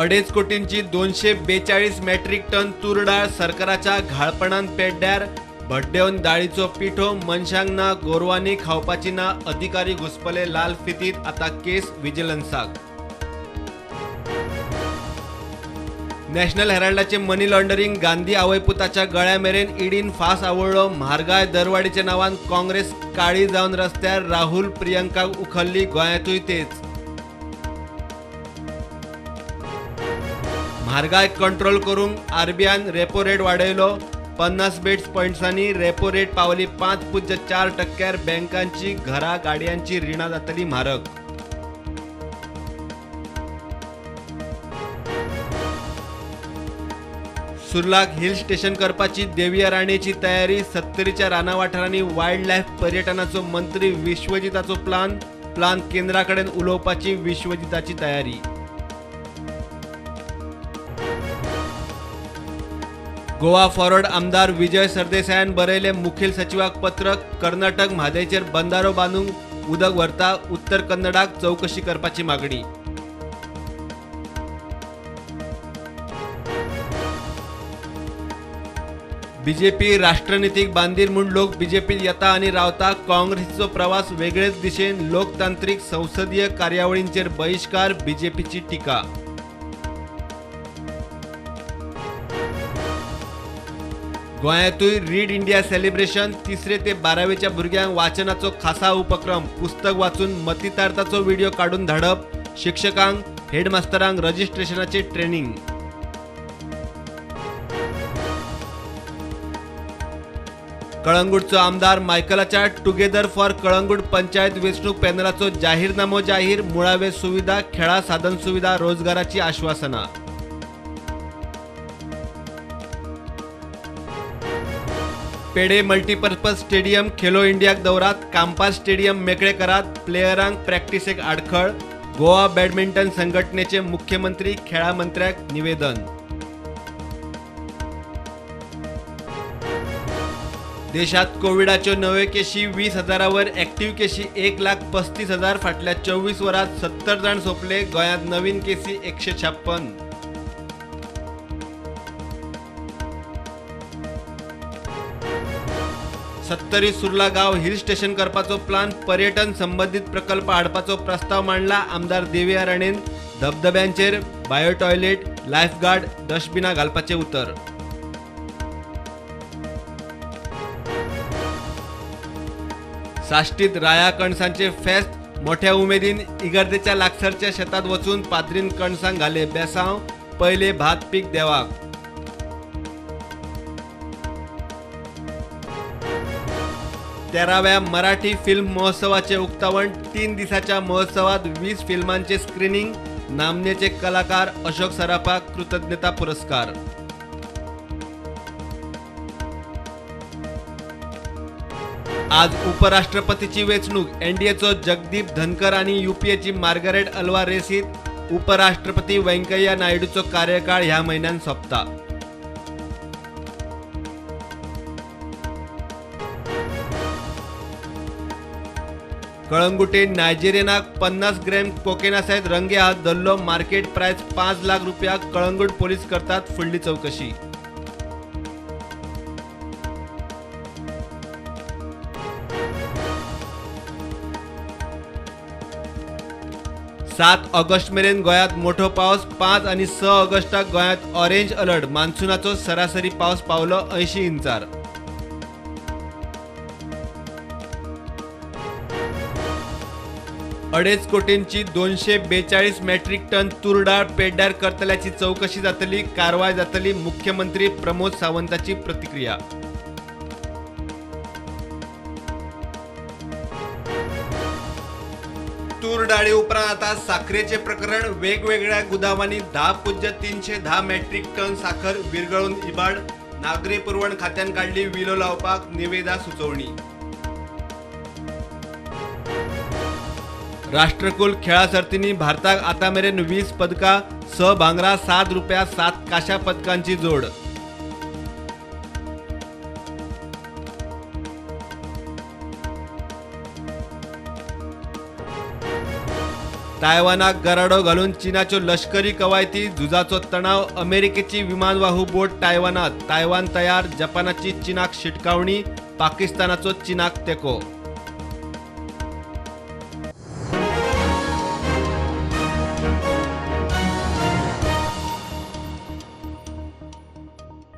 2.5 कोटींची 242 metric ton तूर डाळ सरकाराच्या घाळपणान पेड्ड्यार. भड्डेवन दाळीचो पिठो मनशांक ना गोरवांनी खावपाची ना. अधिकारी घुसपले लाल फितीत. आता केस विजिलन्साक. नॅशनल हेराल्डाचे मनी लॉन्डरिंग गांधी आवयपुताच्या गळ्यामेरेन ईडीन फास आवळलो. म्हारगाय दरवाडीच्या नांवान काँग्रेस काळी जावन रस्त्यार. राहुल प्रियंकाक उखल्ली. गोंयांतूय तेच. म्हारगाय कंट्रोल करूंक आरबीआयन रेपो रेट वाडयलो. 50 बेस पॉयंट्सांनी रेपो रेट पावली 5.4%. बँकांची घरां गाडयांची रिणां जातली म्हारग. सुर्लाक हिल स्टेशन करपाची देविया राणेची तयारी. 70च्या राना वाठारांनी वायल्ड लायफ पर्यटनाचो मंत्री विश्वजिताचो प्लान केंद्राकडेन उलोवपाची विश्वजिताची तयारी. गोवा फॉरवर्ड आमदार विजय सरदेसायान बरयले मुखेल सचिवाक पत्र. कर्नाटक म्हादेचेर बंदारो बांदूंक उदक व्हरता. उत्तर कन्नडाक चवकशी करपाची मागणी. बीजेपी राष्ट्रनीतीक बांदीर म्हूण लोक बीजेपीत येता आनी रावता. काँग्रेसीचो प्रवास वेगळेच दिशेन. लोकतांत्रीक संसदीय कार्यावळींचेर बहिष्कार. बीजेपीची टिका. गोंयांतूय रीड इंडिया सेलिब्रेशन. 3रे ते 12वेच्या भुरग्यांक वाचनाचो खासा उपक्रम. पुस्तक वाचून मतितार्थाचो व्हिडिओ काडून धाडप. शिक्षकांक हेडमास्टरांक रजिस्ट्रेशनाचे ट्रेनिंग. कळंगूटचो आमदार मायकलाच्या टुगेदर फॉर कळंगूट पंचायत वेंचणूक पॅनलाचो जाहीरनामो जाहीर. मुळावे सुविधा, खेळा साधन सुविधा, रोजगाराची आश्वासना. पेडे मल्टीपर्पज स्टेडियम खेलो इंडियाक दौरात. कांपास स्टेडियम मेकळे करात. प्लेयरांक प्रॅक्टिसेक आडखळ. गोवा बॅडमिंटन संघटनेचे मुख्यमंत्री खेळा मंत्र्याक निवेदन. देशात कोविडाच्यो नव्यो केशी 20,000 ॲक्टिव्ह केशी 1,35,000. फाटल्या 24 वरांत 70 जाण सोंपले. गोंयांत नवीन केसी 156. सत्तरी सुर्ला गांव हिल स्टेशन करपाचो प्लान. पर्यटन संबंधित प्रकल्प हाडपाचो प्रस्ताव मांडला. आमदार देविया राणेन धबधब्यांचेर बायो टॉयलेट, लायफगार्ड, डस्टबिनां घालपाचे उतर. साश्टीत राया कणसांचे फेस्त. मोठ्या उमेदीन इगर्देच्या लागसरच्या शेतात वचून पाद्रीन कणसांक घाले बेसांव. पयले भात पीक देवाक. तेराव्या मराठी फिल्म महोत्सवाचे उक्तावण. 3 दिसाच्या महोत्सवात 20 फिल्मांचे स्क्रीनिंग. नामनेचे कलाकार अशोक सराफाक कृतज्ञता पुरस्कार. आज उपराष्ट्रपतीची वेंचणूक. एनडीएचो जगदीप धनकर आणि यूपीएची मार्गारेट अल्वा रेसीत. उपराष्ट्रपती व्यंकय्या नायडूचो कार्यकाळ ह्या म्हयन्यान सोंपता. कळंगुटेन नायजेरियनाक 50 ग्रॅम कोकेना सयत रंगे हात धरलो. मार्केट प्रायस 5 लाख रुपया. कळंगूट पोलीस करतात फुडली चवकशी. सात ऑगस्ट मेरेन गोंयांत मोठो पावस. 5 आणि 6 ऑगस्टाक गोंयांत ऑरेंज अलर्ट. मान्सूनाचो सरासरी पावस पावलो 80 इंचार. अडेच कोटींची 242 मेट्रिक टन तूर डाळ पेड्ड्यार करतल्याची चवकशी जातली. कारवाय जातली. मुख्यमंत्री प्रमोद सावंताची प्रतिक्रिया. तूर डाळी उपरांत आता साखरेचे प्रकरण. वेगवेगळ्या गुदामांनी 10.310 मेट्रिक टन साखर विरघळून इबाड. नागरी पुरवण खात्यान काढली विलो लावपाक निवेदा सुचोवणी. राष्ट्रकुल खेळा सर्तींनी भारताक आतामेरेन 20 पदकां. 6 भांगरा, 7 रुपया, 7 काश्या पदकांची जोड. तायवानाक गराडो घालून चीनाच्यो लष्करी कवायती, झुजाचो तणाव, अमेरिकेची विमानवाहू बोट तायवानात, तायवान तयार, जपानाची चीनाक शिटकावणी, पाकिस्तानाचो चीनाक तेको.